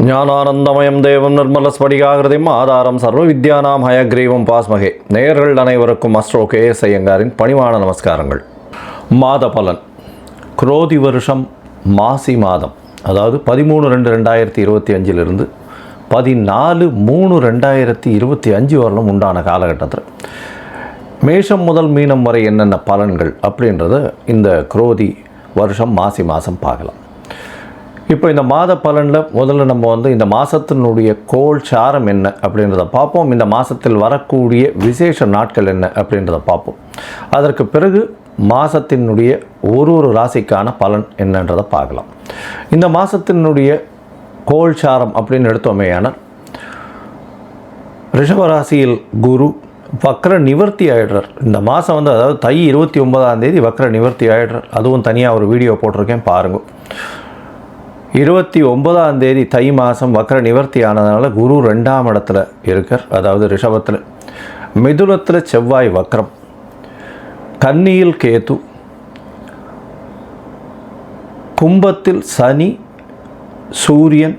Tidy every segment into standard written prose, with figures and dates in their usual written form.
ஞானானந்தமயம் தேவம் நிர்மலஸ்படிகாகிருதிம் ஆதாரம் சர்வ வித்யானாம் ஹயக்ரீவம் பாஸ்மகே. நேயர்கள் அனைவருக்கும் அஸ்ட்ரோ கே.எஸ். ஐயங்காரின் பணிவான நமஸ்காரங்கள். மாத பலன் குரோதி வருஷம் மாசி மாதம், அதாவது 13/2/2025 14/3/2025 வரலும் உண்டான காலகட்டத்தில் மேஷம் முதல் மீனம் வரை என்னென்ன பலன்கள் அப்படின்றத இந்த குரோதி வருஷம் மாசி மாதம் பார்க்கலாம். இப்போ இந்த மாத பலனில் முதல்ல நம்ம இந்த மாதத்தினுடைய கோள் சாரம் என்ன அப்படின்றத பார்ப்போம். இந்த மாதத்தில் வரக்கூடிய விசேஷ நாட்கள் என்ன அப்படின்றத பார்ப்போம். அதற்கு பிறகு மாதத்தினுடைய ஒரு ராசிக்கான பலன் என்னன்றதை பார்க்கலாம். இந்த மாதத்தினுடைய கோள் சாரம் அப்படின்னு எடுத்தோமேயானால், ரிஷபராசியில் குரு வக்ர நிவர்த்தி ஆகிடுறார். இந்த மாதம் அதாவது தை 29ஆம் தேதி வக்ர நிவர்த்தி ஆகிடுறார். அதுவும் தனியாக ஒரு வீடியோ போட்டிருக்கேன், பாருங்கள். 29ஆம் தேதி தை மாதம் வக்ர நிவர்த்தி ஆனதுனால குரு 2ஆம் இடத்துல இருக்கார், அதாவது ரிஷபத்தில். மிதுனத்தில் செவ்வாய் வக்ரம், கன்னியில் கேது, கும்பத்தில் சனி, சூரியன்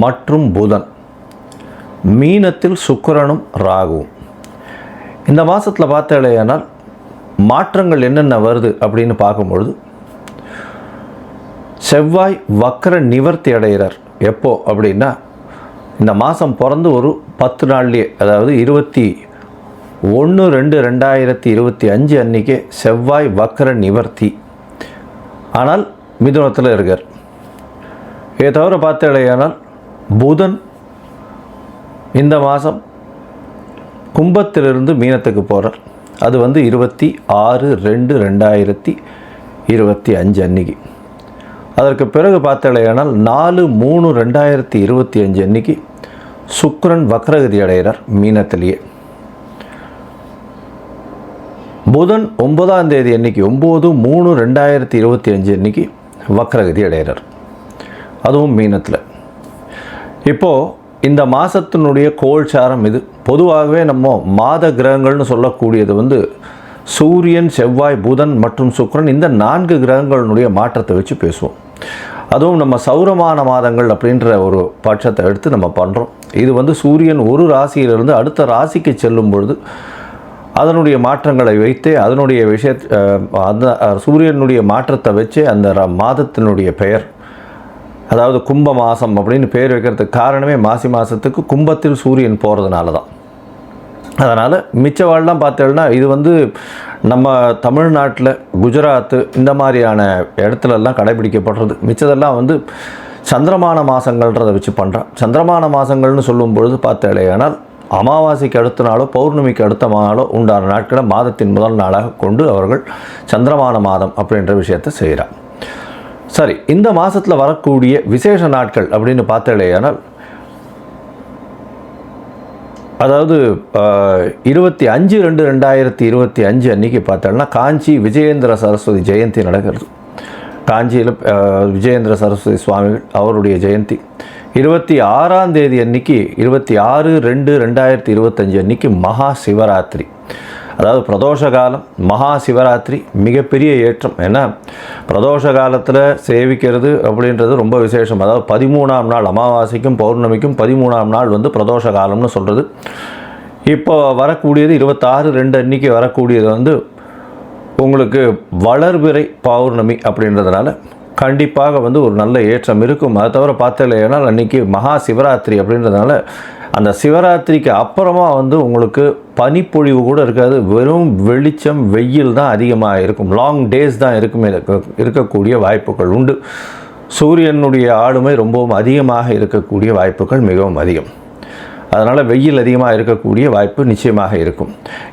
மற்றும் புதன், மீனத்தில் சுக்கிரனும் ராகுவும். இந்த மாதத்தில் பார்த்தாலேயானால் மாற்றங்கள் என்னென்ன வருது அப்படின்னு பார்க்கும்பொழுது, செவ்வாய் வக்ர நிவர்த்தி அடைகிறார். எப்போ அப்படின்னா, இந்த மாதம் பிறந்து ஒரு 10 நாள்லேயே, அதாவது 21/2/2025 அன்றைக்கே செவ்வாய் வக்ர நிவர்த்தி. ஆனால் மிதுனத்தில் இருக்கார். இதை தவிர பார்த்தாலேயானால் புதன் இந்த மாதம் கும்பத்திலிருந்து மீனத்துக்கு போகிறார். அது 26/2/2025 அன்றைக்கி. அதற்கு பிறகு பார்த்தாலேயானால் 4/3/2025 அன்றைக்கி சுக்கிரன் வக்ரகதி அடைகிறார் மீனத்திலேயே. புதன் 9ஆம் தேதி அன்றைக்கி 9/3/2025 அன்றைக்கி வக்ரகதி அடைகிறார், அதுவும் மீனத்தில். இப்போது இந்த மாதத்தினுடைய கோள்சாரம் இது. பொதுவாகவே நம்ம மாத கிரகங்கள்னு சொல்லக்கூடியது சூரியன், செவ்வாய், புதன் மற்றும் சுக்கிரன், இந்த 4 கிரகங்களுடைய மாற்றத்தை வச்சு பேசுவோம். அதுவும் நம்ம சௌரமான மாதங்கள் அப்படின்ற ஒரு பட்சத்தை எடுத்து நம்ம பண்ணுறோம். இது சூரியன் ஒரு ராசியிலிருந்து அடுத்த ராசிக்கு செல்லும் பொழுது அதனுடைய மாற்றங்களை வைத்தே, அதனுடைய அந்த சூரியனுடைய மாற்றத்தை வச்சே அந்த மாதத்தினுடைய பெயர், அதாவது கும்ப மாதம் அப்படின்னு பேர் வைக்கிறதுக்கு காரணமே மாசி மாதத்துக்கு கும்பத்தில் சூரியன் போகிறதுனால தான். அதனால் மிச்சவாழ்லாம் பார்த்தோம்னா இது நம்ம தமிழ்நாட்டில், குஜராத்து இந்த மாதிரியான இடத்துலலாம் கடைபிடிக்கப்படுறது. மிச்சதெல்லாம் சந்திரமான மாதங்கள்ன்றதை வச்சு பண்ணுறான். சந்திரமான மாதங்கள்னு சொல்லும் பொழுது பார்த்தாலேயானால் அமாவாசைக்கு அடுத்த நாளோ பௌர்ணமிக்கு அடுத்த நாளோ உண்டான நாட்களை மாதத்தின் முதல் நாளாக கொண்டு அவர்கள் சந்திரமான மாதம் அப்படின்ற விஷயத்தை செய்கிறார். சரி, இந்த மாதத்தில் வரக்கூடிய விசேஷ நாட்கள் அப்படின்னு பார்த்தாலேயானால், அதாவது 25/2/2025 அன்றைக்கி பார்த்தோம்னா காஞ்சி விஜயேந்திர சரஸ்வதி ஜெயந்தி நடக்கிறது. காஞ்சியில் விஜயேந்திர சரஸ்வதி சுவாமிகள் அவருடைய ஜெயந்தி. 26ஆம் தேதி அன்றைக்கி 26/2/2025 அன்றைக்கி மகா சிவராத்திரி, அதாவது பிரதோஷ காலம். மகா சிவராத்திரி மிகப்பெரிய ஏற்றம். ஏன்னா பிரதோஷ காலத்தில் சேவிக்கிறது அப்படின்றது ரொம்ப விசேஷம். அதாவது 13ஆம் நாள் அமாவாசைக்கும் பௌர்ணமிக்கும் 13ஆம் நாள் பிரதோஷ காலம்னு சொல்கிறது. இப்போ வரக்கூடியது 26/2 அன்றைக்கி வரக்கூடியது உங்களுக்கு வளர்பிறை பௌர்ணமி அப்படின்றதுனால கண்டிப்பாக ஒரு நல்ல ஏற்றம் இருக்கும். அதை தவிர பார்த்தாலேனால் அன்றைக்கி மகா சிவராத்திரி அப்படின்றதுனால அந்த சிவராத்திரிக்கு அப்புறமா உங்களுக்கு பனிப்பொழிவு கூட இருக்காது. வெறும் வெளிச்சம், வெயில் தான் அதிகமாக இருக்கும். லாங் டேஸ் தான் இருக்கக்கூடிய வாய்ப்புகள் உண்டு. சூரியனுடைய ஆளுமை ரொம்பவும் அதிகமாக இருக்கக்கூடிய வாய்ப்புகள் மிகவும் அதிகம். அதனால் வெயில் அதிகமாக இருக்கக்கூடிய வாய்ப்பு நிச்சயமாக இருக்கும்.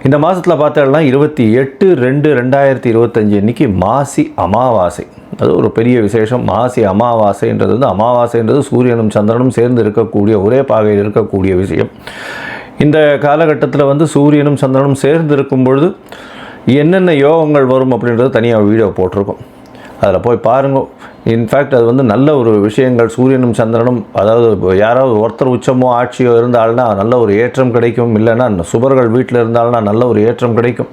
இந்த மாதத்தில் பார்த்தோம்னா 28/2/2025 அன்றைக்கி மாசி அமாவாசை. அது ஒரு பெரிய விசேஷம். மாசி அமாவாசைன்றது அமாவாசைன்றது சூரியனும் சந்திரனும் சேர்ந்து இருக்கக்கூடிய, ஒரே பாகையில் இருக்கக்கூடிய விஷயம். இந்த காலகட்டத்தில் சூரியனும் சந்திரனும் சேர்ந்து இருக்கும் பொழுது என்னென்ன யோகங்கள் வரும் அப்படின்றது தனியாக வீடியோ போட்டிருக்கோம், அதில் போய் பாருங்கள். இன்ஃபேக்ட் அது நல்ல ஒரு விஷயங்கள். சூரியனும் சந்திரனும், அதாவது யாராவது ஒருத்தர் உச்சமோ ஆட்சியோ இருந்தால்னா நல்ல ஒரு ஏற்றம் கிடைக்கும். இல்லைன்னா சுபர்கள் வீட்டில் இருந்தால்னா நல்ல ஒரு ஏற்றம் கிடைக்கும்.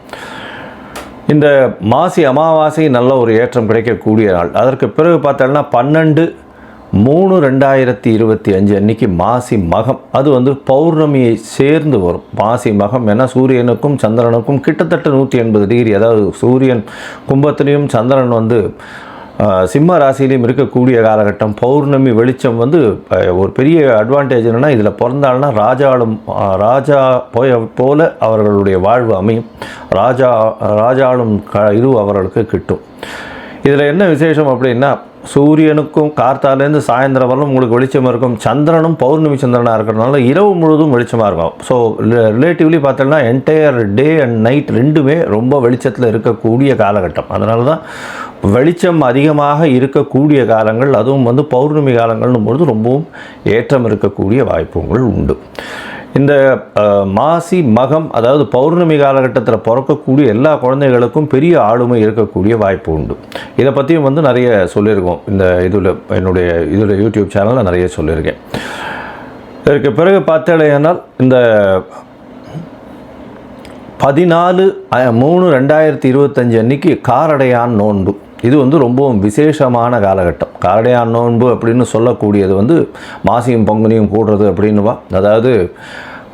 இந்த மாசி அமாவாசை நல்ல ஒரு ஏற்றம் கிடைக்கக்கூடிய நாள். அதற்கு பிறகு பார்த்தோம்னா 12 3/2025 அன்னைக்கு மாசி மகம். அது வந்து பௌர்ணமியை சேர்ந்து வரும். மாசி மகம் ஏன்னா சூரியனுக்கும் சந்திரனுக்கும் கிட்டத்தட்ட 180 டிகிரி, அதாவது சூரியன் கும்பத்திலையும் சந்திரன் வந்து சிம்ம ராசியிலையும் இருக்கக்கூடிய காலகட்டம். பௌர்ணமி வெளிச்சம் வந்து ஒரு பெரிய அட்வான்டேஜ் என்னென்னா, இதில் பிறந்தாள்னா ராஜா போல அவர்களுடைய வாழ்வு அமையும். ராஜாளும் இது அவர்களுக்கு கிட்டும். இதில் என்ன விசேஷம் அப்படின்னா, சூரியனுக்கும் கார்த்தாலேருந்து சாயந்தரம் வரலும் உங்களுக்கு வெளிச்சமாக இருக்கும். சந்திரனும் பௌர்ணமி சந்திரனாக இருக்கிறதுனால இரவு முழுவதும் வெளிச்சமாக இருக்கும். ஸோ ரிலேட்டிவ்லி பார்த்தோம்னா என்டையர் டே அண்ட் நைட் ரெண்டுமே ரொம்ப வெளிச்சத்தில் இருக்கக்கூடிய காலகட்டம். அதனால தான் வெளிச்சம் அதிகமாக இருக்கக்கூடிய காலங்கள், அதுவும் வந்து பௌர்ணமி காலங்கள்னும் பொழுது ரொம்பவும் ஏற்றம் இருக்கக்கூடிய வாய்ப்புகள் உண்டு. இந்த மாசி மகம், அதாவது பௌர்ணமி காலகட்டத்தில் பிறக்கக்கூடிய எல்லா குழந்தைகளுக்கும் பெரிய ஆளுமை இருக்கக்கூடிய வாய்ப்பு உண்டு. இதை பற்றியும் வந்து நிறைய சொல்லியிருக்கோம். இந்த என்னுடைய யூடியூப் சேனலில் நிறைய சொல்லியிருக்கேன். இதற்கு பிறகு பார்த்தேனால் இந்த 14/3/2025 அன்னைக்கு காரடையான் நோன்பு. இது வந்து ரொம்பவும் விசேஷமான காலகட்டம். காரடையான் நோன்பு அப்படின்னு சொல்லக்கூடியது வந்து மாசியும் பங்குனியும் கூடுறது அப்படின்னுவா. அதாவது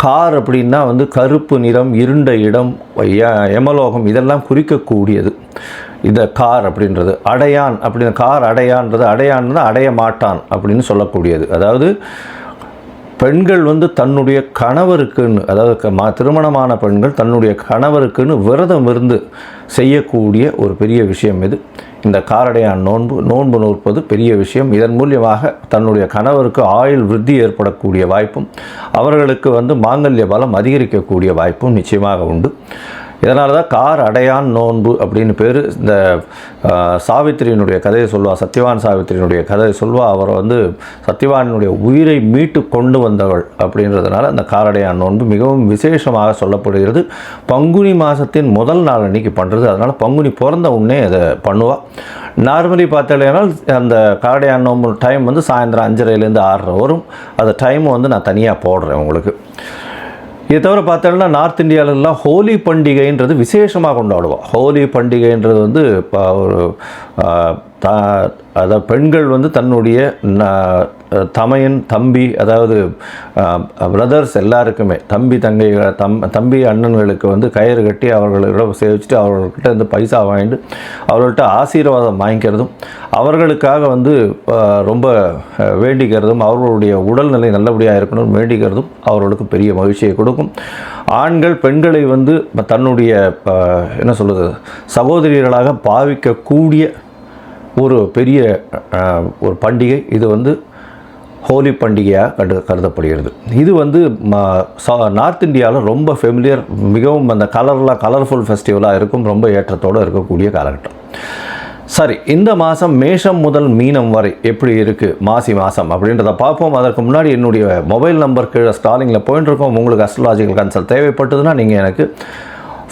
கார் அப்படின்னா வந்து கருப்பு நிறம், இருண்ட இடம், யமலோகம் இதெல்லாம் குறிக்கக்கூடியது. இந்த கார் அப்படின்றது அடையான் அப்படின்னு, கார் அடையான்றது அடைய மாட்டான் அப்படின்னு சொல்லக்கூடியது. அதாவது பெண்கள் வந்து தன்னுடைய கணவருக்குன்னு, அதாவது திருமணமான பெண்கள் தன்னுடைய கணவருக்குன்னு விரதம் இருந்து செய்யக்கூடிய ஒரு பெரிய விஷயம் இது. இந்த காரடையான் நோன்பு நோற்பது பெரிய விஷயம். இதன் மூலியமாக தன்னுடைய கணவருக்கு ஆயுள் விருத்தி ஏற்படக்கூடிய வாய்ப்பும், அவர்களுக்கு வந்து மாங்கல்ய பலம் அதிகரிக்கக்கூடிய வாய்ப்பும் நிச்சயமாக உண்டு. இதனால தான் கார் அடையான் நோன்பு அப்படின்னு பேர். இந்த சாவித்திரியினுடைய கதையை சொல்வா, சத்யவான் சாவித்திரியினுடைய கதையை சொல்வா. அவர் வந்து சத்யவானுடைய உயிரை மீட்டு கொண்டு வந்தவள் அப்படின்றதுனால அந்த காரடையான் நோன்பு மிகவும் விசேஷமாக சொல்லப்படுகிறது. பங்குனி மாதத்தின் முதல் நாள் அன்றைக்கி பண்ணுறது. அதனால் பங்குனி பிறந்த உடனே அதை பண்ணுவாள். நார்மலி பார்த்தாலேனால் அந்த காரடையான் நோன்பு டைம் வந்து சாயந்தரம் 5:30லேருந்து 6:30 வரும். அந்த டைம் வந்து நான் தனியாக போடுறேன் உங்களுக்கு. இதை தவிர பார்த்தோம்னா நார்த் இந்தியாவிலலாம் ஹோலி பண்டிகைன்றது விசேஷமாக கொண்டாடுவோம். ஹோலி பண்டிகைன்றது வந்து இப்போ ஒரு அதாவது பெண்கள் வந்து தன்னுடைய தமையன் தம்பி, அதாவது பிரதர்ஸ் எல்லாருக்குமே தம்பி அண்ணன்களுக்கு வந்து கயிறு கட்டி அவர்களிடம் சேவிச்சுட்டு அவர்கள்கிட்ட வந்து பைசா வாங்கிட்டு அவர்கள்ட்ட ஆசீர்வாதம் வாங்கிக்கிறதும், அவர்களுக்காக வந்து ரொம்ப வேண்டிக்கிறதும், அவர்களுடைய உடல்நிலை நல்லபடியாக இருக்கணும்னு வேண்டிக்கிறதும் அவர்களுக்கு பெரிய மகிழ்ச்சியை கொடுக்கும். ஆண்கள் பெண்களை வந்து தன்னுடைய என்ன சொல்கிறது சகோதரிகளாக பாவிக்கக்கூடிய ஒரு பெரிய ஒரு பண்டிகை. இது வந்து ஹோலி பண்டிகையாக கருதப்படுகிறது. இது வந்து நார்த் இந்தியாவில் ரொம்ப ஃபெமிலியர், மிகவும் அந்த கலர்ஃபுல் ஃபெஸ்டிவலாக இருக்கும், ரொம்ப ஏற்றத்தோடு இருக்கக்கூடிய காலகட்டம். சரி, இந்த மாதம் மேஷம் முதல் மீனம் வரை எப்படி இருக்குது மாசி மாதம் அப்படின்றத பார்ப்போம். அதற்கு முன்னாடி என்னுடைய மொபைல் நம்பர் கீழே ஸ்டாலிங்கில் போயிட்டுருக்கோம். உங்களுக்கு அஸ்ட்ராலாஜிக்கல் கன்சல்ட் தேவைப்பட்டதுன்னா நீங்கள் எனக்கு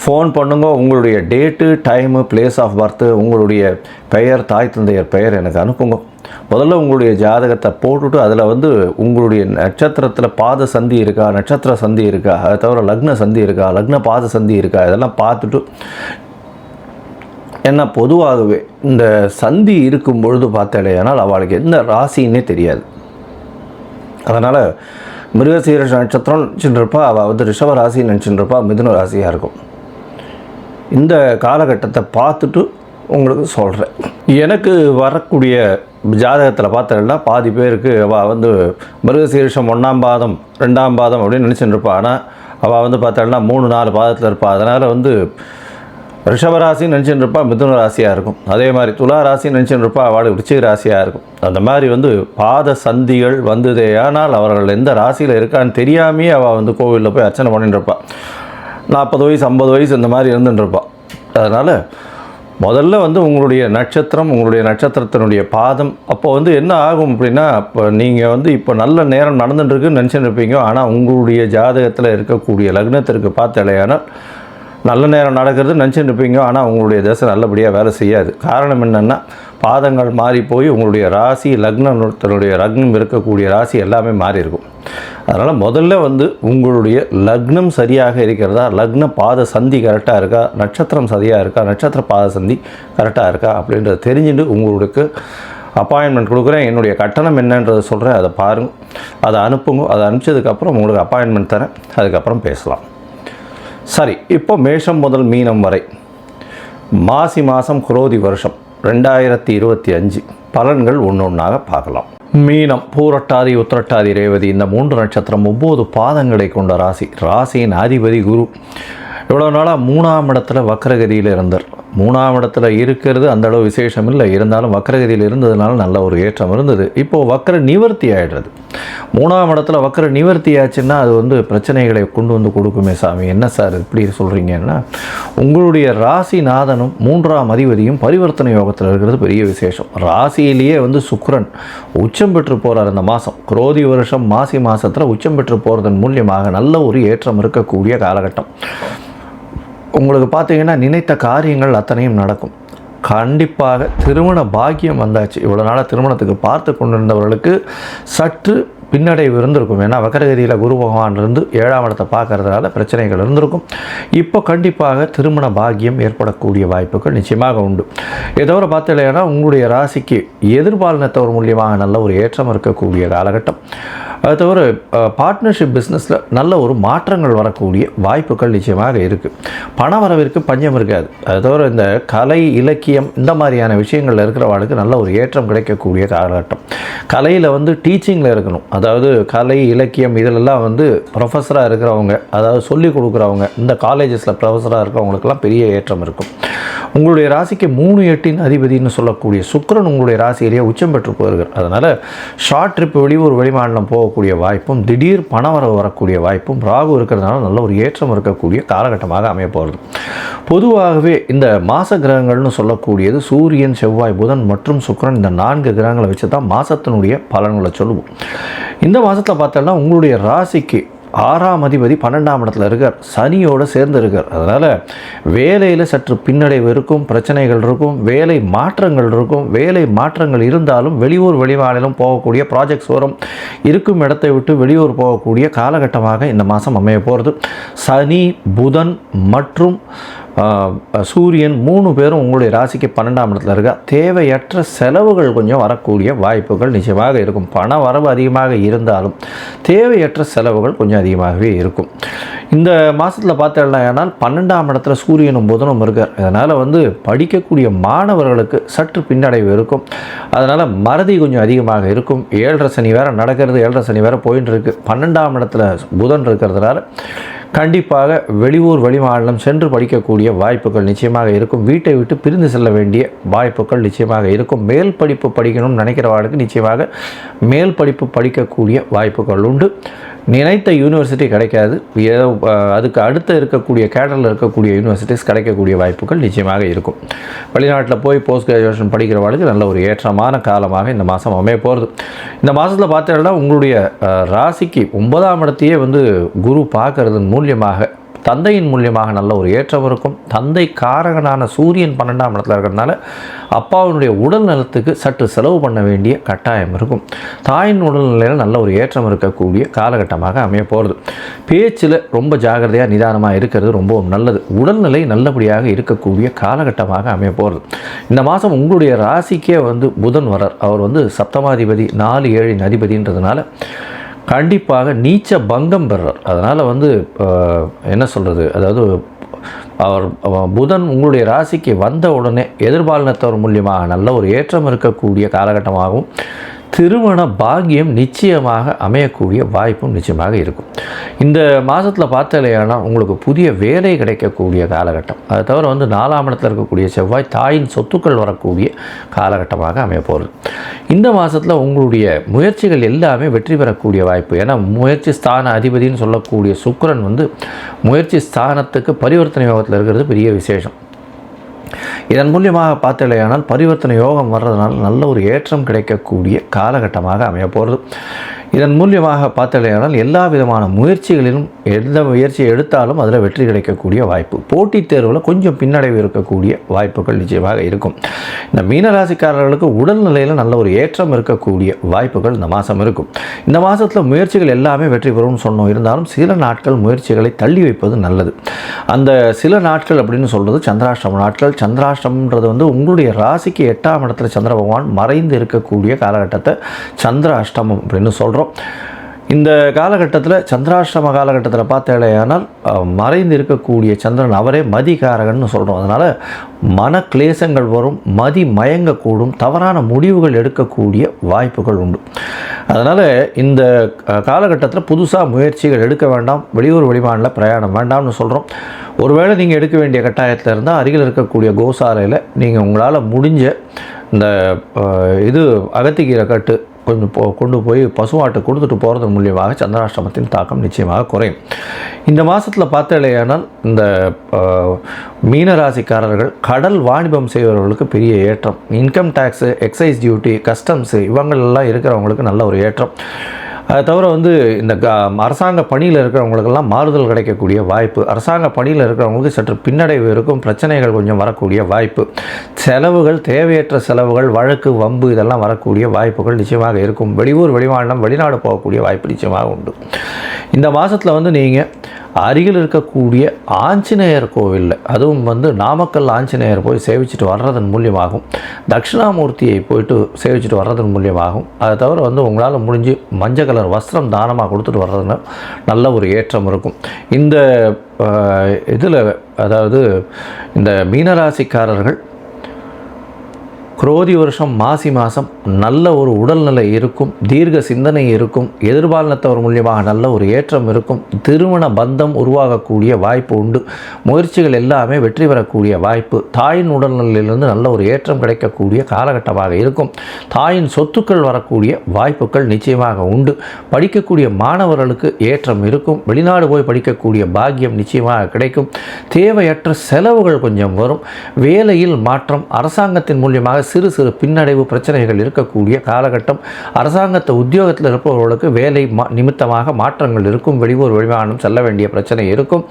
ஃபோன் பண்ணுங்க. உங்களுடைய date, time, place of birth, உங்களுடைய பெயர், தாய் தந்தையர் பெயர் எனக்கு அனுப்புங்க. முதல்ல உங்களுடைய ஜாதகத்தை போட்டுவிட்டு அதில் வந்து உங்களுடைய நட்சத்திரத்தில் பாத சந்தி இருக்கா, நட்சத்திர சந்தி இருக்கா, அதை தவிர லக்ன சந்தி இருக்கா, லக்ன பாத சந்தி இருக்கா, இதெல்லாம் பார்த்துட்டு, ஏன்னா பொதுவாகவே இந்த சந்தி இருக்கும் பொழுது பார்த்தாலேயானால் அவளுக்கு எந்த ராசின்னே தெரியாது. அதனால் மிருகசீரிஷ நட்சத்திரம் நினச்சிட்டுருப்பா, அவள் வந்து ரிஷப ராசி நினச்சிட்டுருப்பா, மிதுன ராசியாக இருக்கும். இந்த காலகட்டத்தை பார்த்துட்டு உங்களுக்கு சொல்கிறேன். எனக்கு வரக்கூடிய ஜாதகத்தில் பார்த்தா பாதி பேருக்கு அவள் வந்து மிருகசீரிஷம் 1ஆம் பாதம் 2ஆம் பாதம் அப்படின்னு நினச்சிட்டு இருப்பாள். ஆனால் அவள் வந்து பார்த்தாள்னா 3-4 பாதத்தில் இருப்பாள். அதனால் வந்து ரிஷபராசின்னு நினச்சிட்டு இருப்பாள், மிதுன ராசியாக இருக்கும். அதே மாதிரி துலா ராசின்னு நினச்சிட்டு இருப்பாள், அவள் விருச்சிக ராசியாக இருக்கும். அந்த மாதிரி வந்து பாத சந்திகள் வந்ததே ஆனால் அவர்கள் எந்த ராசியில் இருக்கான்னு தெரியாமையே அவள் வந்து கோவிலில் போய் அர்ச்சனை பண்ணிட்டு இருப்பாள். 40 வயசு 50 வயசு இந்த மாதிரி இருந்துட்டு இருப்பாள். அதனால் முதல்ல வந்து உங்களுடைய நட்சத்திரம், உங்களுடைய நட்சத்திரத்தினுடைய பாதம், அப்போ வந்து என்ன ஆகும் அப்படின்னா, இப்போ நீங்கள் வந்து இப்போ நல்ல நேரம் நடந்துட்டுருக்குன்னு நினச்சிட்டு இருப்பீங்க. ஆனால் உங்களுடைய ஜாதகத்தில் இருக்கக்கூடிய லக்னத்திற்கு பார்த்தாலேயானால் நல்ல நேரம் நடக்கிறது நினச்சிட்டு இருப்பீங்க. ஆனால் உங்களுடைய தசை நல்லபடியாக வேலை செய்யாது. காரணம் என்னென்னா, பாதங்கள் மாறி போய் உங்களுடைய ராசி லக்னத்தினுடைய லக்னம் இருக்கக்கூடிய ராசி எல்லாமே மாறி இருக்கும். அதனால் முதல்ல வந்து உங்களுடைய லக்னம் சரியாக இருக்கிறதா, லக்ன பாத சந்தி கரெக்டாக இருக்கா, நட்சத்திரம் சரியாக இருக்கா, நட்சத்திர பாத சந்தி கரெக்டாக இருக்கா அப்படின்றத தெரிஞ்சுட்டு உங்களுக்கு அப்பாயின்மெண்ட் கொடுக்குறேன், என்னுடைய கட்டணம் என்னன்றதை சொல்கிறேன், அதை பாருங்கள், அதை அனுப்புங்க. அதை அனுப்பிச்சதுக்கப்புறம் உங்களுக்கு அப்பாயின்மெண்ட் தரேன், அதுக்கப்புறம் பேசலாம். சரி, இப்போ மேஷம் முதல் மீனம் வரை மாசி மாதம் குரோதி வருஷம் 2025 பலன்கள் ஒன்று ஒன்றாக பார்க்கலாம். மீனம், பூரட்டாதி, உத்திரட்டாதி, ரேவதி இந்த 3 நட்சத்திரம் 9 பாதங்களை கொண்ட ராசி. ராசியின் அதிபதி குரு. இவ்வளோ நாளாக 3ஆம் இடத்துல வக்ரகதியில் இருந்தார். 3ஆம் இடத்துல இருக்கிறது அந்த அளவு விசேஷம் இல்லை, இருந்தாலும் வக்ரகதியில் இருந்ததுனால நல்ல ஒரு ஏற்றம் இருந்தது. இப்போது வக்ர நிவர்த்தி ஆகிடுறது. 3ஆம் இடத்துல வக்ர நிவர்த்தி ஆச்சுன்னா அது வந்து பிரச்சனைகளை கொண்டு வந்து கொடுக்குமே சாமி. என்ன சார் இப்படி சொல்கிறீங்கன்னா, உங்களுடைய ராசிநாதனும் 3ஆம் அதிபதியும் பரிவர்த்தனை யோகத்தில் இருக்கிறது பெரிய விசேஷம். ராசியிலேயே வந்து சுக்கிரன் உச்சம் பெற்று போகிறார் இந்த மாதம். குரோதி வருஷம் மாசி மாதத்தில் உச்சம் பெற்று போகிறதன் மூலியமாக நல்ல ஒரு ஏற்றம் இருக்கக்கூடிய காலகட்டம். உங்களுக்கு பார்த்தீங்கன்னா நினைத்த காரியங்கள் அத்தனையும் நடக்கும். கண்டிப்பாக திருமண பாக்கியம் வந்தாச்சு. இவ்வளோ நாளாக திருமணத்துக்கு பார்த்து கொண்டிருந்தவர்களுக்கு சற்று பின்னடைவு இருந்திருக்கும். ஏன்னா வக்கரகதியில் குரு பகவான் இருந்து 7ஆம் இடத்தை பார்க்கறதுனால பிரச்சனைகள் இருந்திருக்கும். இப்போ கண்டிப்பாக திருமண பாக்கியம் ஏற்படக்கூடிய வாய்ப்புகள் நிச்சயமாக உண்டு. இதை தவிர பார்த்தீங்கன்னா உங்களுடைய ராசிக்கு எதிர்பாலினத்தவர் மூலியமாக நல்ல ஒரு ஏற்றம் இருக்கக்கூடிய காலகட்டம். அது தவிர பார்ட்னர்ஷிப் பிஸ்னஸில் நல்ல ஒரு மாற்றங்கள் வரக்கூடிய வாய்ப்புகள் நிச்சயமாக இருக்குது. பண வரவிற்கு பஞ்சம் இருக்காது. அது தவிர இந்த கலை, இலக்கியம் இந்த மாதிரியான விஷயங்களில் இருக்கிறவாளுக்கு நல்ல ஒரு ஏற்றம் கிடைக்கக்கூடிய காலகட்டம். கலையில் வந்து டீச்சிங்கில் இருக்கணும், அதாவது கலை, இலக்கியம் இதிலெல்லாம் வந்து ப்ரொஃபஸராக இருக்கிறவங்க, அதாவது சொல்லிக் கொடுக்குறவங்க, இந்த காலேஜஸில் ப்ரொஃபஸராக இருக்கிறவங்களுக்கெல்லாம் பெரிய ஏற்றம் இருக்கும். உங்களுடைய ராசிக்கு 3-8 அதிபதினு சொல்லக்கூடிய சுக்கிரன் உங்களுடைய ராசியிலேயே உச்சம் பெற்று போகிறார். அதனால் ஷார்ட் ட்ரிப், வெளியூர் வெளிமாநிலம் போகக்கூடிய வாய்ப்பும், திடீர் பணவரவு வரக்கூடிய வாய்ப்பும் ராகு இருக்கிறதுனால நல்ல ஒரு ஏற்றம் இருக்கக்கூடிய காலகட்டமாக அமைய போகிறது. பொதுவாகவே இந்த மாச கிரகங்கள்னு சொல்லக்கூடியது சூரியன், செவ்வாய், புதன் மற்றும் சுக்கிரன் இந்த 4 கிரகங்களை வச்சு தான் மாதத்தினுடைய பலன்களை சொல்லுவோம். இந்த மாதத்தில் பார்த்தோம்னா உங்களுடைய ராசிக்கு 6ஆம் அதிபதி 12ஆம் இடத்துல இருக்கார், சனியோடு சேர்ந்து இருக்கார். அதனால் வேலையில் சற்று பின்னடைவு இருக்கும், பிரச்சனைகள் இருக்கும், வேலை மாற்றங்கள் இருக்கும். வேலை மாற்றங்கள் இருந்தாலும் வெளியூர் வெளிமாநிலம் போகக்கூடிய ப்ராஜெக்ட்ஸ் வரும். இருக்கும் இடத்தை விட்டு வெளியூர் போகக்கூடிய காலகட்டமாக இந்த மாதம் அமைய போகிறது. சனி, புதன் மற்றும் சூரியன் 3 பேரும் உங்களுடைய ராசிக்கு 12ஆம் இடத்துல இருக்கா. தேவையற்ற செலவுகள் கொஞ்சம் வரக்கூடிய வாய்ப்புகள் நிச்சயமாக இருக்கும். பண வரவு அதிகமாக இருந்தாலும் தேவையற்ற செலவுகள் கொஞ்சம் அதிகமாகவே இருக்கும். இந்த மாதத்தில் பார்த்தீங்கன்னா 12ஆம் இடத்துல சூரியனும் புதனும் இருக்கார். அதனால் வந்து படிக்கக்கூடிய மாணவர்களுக்கு சற்று பின்னடைவு இருக்கும். அதனால் மறதி கொஞ்சம் அதிகமாக இருக்கும். 7.5 சனி வேறு நடக்கிறது, 7.5 சனி வேறு போயின்னு இருக்குது. 12ஆம் இடத்துல புதன் இருக்கிறதுனால கண்டிப்பாக வெளியூர் வெளிமாநிலம் சென்று படிக்கக்கூடிய வாய்ப்புகள் நிச்சயமாக இருக்கும். வீட்டை விட்டு பிரிந்து செல்ல வேண்டிய வாய்ப்புகள் நிச்சயமாக இருக்கும். மேல் படிப்பு படிக்கணும்னு நினைக்கிறவர்களுக்கு நிச்சயமாக மேல் படிப்பு படிக்கக்கூடிய வாய்ப்புகள் உண்டு. நினைத்த யூனிவர்சிட்டி கிடைக்காது, அதுக்கு அடுத்து இருக்கக்கூடிய கேடரில் இருக்கக்கூடிய யூனிவர்சிட்டிஸ் கிடைக்கக்கூடிய வாய்ப்புகள் நிச்சயமாக இருக்கும். வெளிநாட்டில் போய் போஸ்ட் கிராஜுவேஷன் படிக்கிறவர்களுக்கு நல்ல ஒரு ஏற்றமான காலமாக இந்த மாதம் அமைய போகிறது. இந்த மாதத்தில் பார்த்தீங்கன்னா உங்களுடைய ராசிக்கு 9ஆம் இடத்தையே வந்து குரு பார்க்கறதன் மூலியமாக தந்தையின் மூலியமாக நல்ல ஒரு ஏற்றம் இருக்கும். தந்தை காரகனான சூரியன் 12ஆம் இடத்துல இருக்கிறதுனால அப்பாவினுடைய உடல் நலத்துக்கு சற்று செலவு பண்ண வேண்டிய கட்டாயம் இருக்கும். தாயின் உடல்நிலையில் நல்ல ஒரு ஏற்றம் இருக்கக்கூடிய காலகட்டமாக அமைய போகிறது. பேச்சில் ரொம்ப ஜாகிரதையாக நிதானமாக இருக்கிறது ரொம்பவும் நல்லது. உடல்நிலை நல்லபடியாக இருக்கக்கூடிய காலகட்டமாக அமைய போகிறது. இந்த மாதம் உங்களுடைய ராசிக்கே வந்து புதன் வரார். அவர் வந்து சப்தமாதிபதி, 4-7 அதிபதின்றதுனால கண்டிப்பாக நீச்ச பங்கம் பெறார். அதனால் வந்து என்ன சொல்கிறது, அதாவது அவர் புதன் உங்களுடைய ராசிக்கு வந்த உடனே எதிர்பாலினத்தவர் மூலியமாக நல்ல ஒரு ஏற்றம் இருக்கக்கூடிய காலகட்டமாகவும் திருமண பாக்கியம் நிச்சயமாக அமையக்கூடிய வாய்ப்பும் நிச்சயமாக இருக்கும். இந்த மாதத்தில் பார்த்தாலேனா உங்களுக்கு புதிய வேலை கிடைக்கக்கூடிய காலகட்டம். அதை தவிர வந்து 4ஆம் இடத்தில் இருக்கக்கூடிய செவ்வாய் தாயின் சொத்துக்கள் வரக்கூடிய காலகட்டமாக அமைய போகிறது. இந்த மாதத்தில் உங்களுடைய முயற்சிகள் எல்லாமே வெற்றி பெறக்கூடிய வாய்ப்பு. ஏன்னா முயற்சி ஸ்தான அதிபதினு சொல்லக்கூடிய சுக்கிரன் வந்து முயற்சி ஸ்தானத்துக்கு பரிவர்த்தனை யோகத்தில் இருக்கிறது பெரிய விசேஷம். இதன் மூலியமாக பார்த்தலையானால் பரிவர்த்தனை யோகம் வர்றதுனால நல்ல ஒரு ஏற்றம் கிடைக்கக்கூடிய காலகட்டமாக அமைய போகிறது. இதன் மூலியமாக பார்த்தலையானால் எல்லா விதமான முயற்சிகளிலும் எந்த முயற்சியை எடுத்தாலும் அதில் வெற்றி கிடைக்கக்கூடிய வாய்ப்பு, போட்டித் தேர்வில் கொஞ்சம் பின்னடைவு இருக்கக்கூடிய வாய்ப்புகள் நிச்சயமாக இருக்கும். இந்த மீனராசிக்காரர்களுக்கு உடல்நிலையில் நல்ல ஒரு ஏற்றம் இருக்கக்கூடிய வாய்ப்புகள் இந்த மாதம் இருக்கும். இந்த மாதத்தில் முயற்சிகள் எல்லாமே வெற்றி பெறும்னு சொன்னோம். இருந்தாலும் சில நாட்கள் முயற்சிகளை தள்ளி வைப்பது நல்லது. அந்த சில நாட்கள் அப்படின்னு சொல்கிறது சந்திராஷ்டம நாட்கள். சந்திராஷ்டமன்றது உங்களுடைய ராசிக்கு 8ஆம் இடத்துல சந்திர பகவான் மறைந்து இருக்கக்கூடிய காலகட்டத்தை சந்திர அஷ்டமம் அப்படின்னு சொல்கிறோம். இந்த காலகட்டத்தில் சந்திராஷ்டம காலகட்டத்தில் பார்த்தாலேயானால் மறைந்து இருக்கக்கூடிய சந்திரன் அவரே மதிகாரகன்னு சொல்கிறோம். அதனால் மன கிளேசங்கள் வரும், மதி மயங்கக்கூடும், தவறான முடிவுகள் எடுக்கக்கூடிய வாய்ப்புகள் உண்டு. அதனால் இந்த காலகட்டத்தில் புதுசாக முயற்சிகள் எடுக்க வேண்டாம், வெளியூர் வெளிமாநில பிரயாணம் வேண்டாம்னு சொல்கிறோம். ஒருவேளை நீங்கள் எடுக்க வேண்டிய கட்டாயத்தில் இருந்தால் அருகில் இருக்கக்கூடிய கோசாலையில் நீங்கள் உங்களால் முடிஞ்ச இந்த அகத்திக்கீரை கட்டு கொஞ்சம் கொண்டு போய் பசுமாட்டை கொடுத்துட்டு போகிறது மூலியமாக சந்திராஷ்டமத்தின் தாக்கம் நிச்சயமாக குறையும். இந்த மாதத்தில் பார்த்தாலேயானால் இந்த மீனராசிக்காரர்கள் கடல் வாணிபம் செய்பவர்களுக்கு பெரிய ஏற்றம், income tax, excise duty, customs இவங்களெல்லாம் இருக்கிறவங்களுக்கு நல்ல ஒரு ஏற்றம். அதை தவிர இந்த அரசாங்க பணியில் இருக்கிறவங்களுக்கெல்லாம் மாறுதல் கிடைக்கக்கூடிய வாய்ப்பு, அரசாங்க பணியில் இருக்கிறவங்களுக்கு சற்று பின்னடைவு இருக்கும், பிரச்சனைகள் கொஞ்சம் வரக்கூடிய வாய்ப்பு, செலவுகள், தேவையற்ற செலவுகள், வழக்கு, வம்பு இதெல்லாம் வரக்கூடிய வாய்ப்புகள் நிச்சயமாக இருக்கும். வெளியூர் வெளிமாநிலம் வெளிநாடு போகக்கூடிய வாய்ப்பு நிச்சயமாக உண்டு. இந்த மாதத்தில் நீங்கள் அருகில் இருக்கக்கூடிய ஆஞ்சநேயர் கோவிலில், அதுவும் நாமக்கல் ஆஞ்சநேயர் போய் சேவிச்சுட்டு வர்றதன் மூலியமாகும், தட்சிணாமூர்த்தியை போயிட்டு சேவிச்சுட்டு வர்றதன் மூலியமாகும். அதை தவிர உங்களால் முடிஞ்சு மஞ்சள் கலர் வஸ்திரம் தானமாக கொடுத்துட்டு வர்றதுன்னு நல்ல ஒரு ஏற்றம் இருக்கும். இந்த இதில் அதாவது இந்த மீனராசிக்காரர்கள் குரோதி வருஷம் மாசி மாதம் நல்ல ஒரு உடல்நிலை இருக்கும், தீர்க்க சிந்தனை இருக்கும், எதிர்பாலினத்தவர் மூலியமாக நல்ல ஒரு ஏற்றம் இருக்கும், திருமண பந்தம் உருவாகக்கூடிய வாய்ப்பு உண்டு, முயற்சிகள் எல்லாமே வெற்றி பெறக்கூடிய வாய்ப்பு, தாயின் உடல்நிலையிலிருந்து நல்ல ஒரு ஏற்றம் கிடைக்கக்கூடிய காலகட்டமாக இருக்கும், தாயின் சொத்துக்கள் வரக்கூடிய வாய்ப்புகள் நிச்சயமாக உண்டு, படிக்கக்கூடிய மாணவர்களுக்கு ஏற்றம் இருக்கும், வெளிநாடு போய் படிக்கக்கூடிய பாக்கியம் நிச்சயமாக கிடைக்கும், தேவையற்ற செலவுகள் கொஞ்சம் வரும், வேலையில் மாற்றம், அரசாங்கத்தின் மூலியமாக சிறு சிறு பின்னடைவு பிரச்சனைகள் இருக்கக்கூடிய காலகட்டம், அரசாங்கத்தை உத்தியோகத்தில் இருப்பவர்களுக்கு வேலை நிமித்தமாக மாற்றங்கள் இருக்கும், வெளியூர் வெளிமாநிலம் செல்ல வேண்டிய பிரச்சனை இருக்கும்.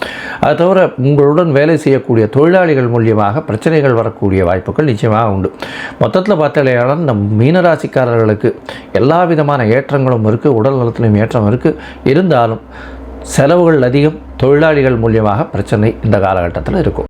அது தவிர உங்களுடன் வேலை செய்யக்கூடிய தொழிலாளிகள் மூலியமாக பிரச்சனைகள் வரக்கூடிய வாய்ப்புகள் நிச்சயமாக உண்டு. மொத்தத்தில் பார்த்தாலேயானால் நம் மீனராசிக்காரர்களுக்கு எல்லா விதமான ஏற்றங்களும் இருக்குது, உடல் நலத்திலும் ஏற்றம் இருக்குது. இருந்தாலும் செலவுகள் அதிகம், தொழிலாளிகள் மூலியமாக பிரச்சனை இந்த காலகட்டத்தில் இருக்கும்.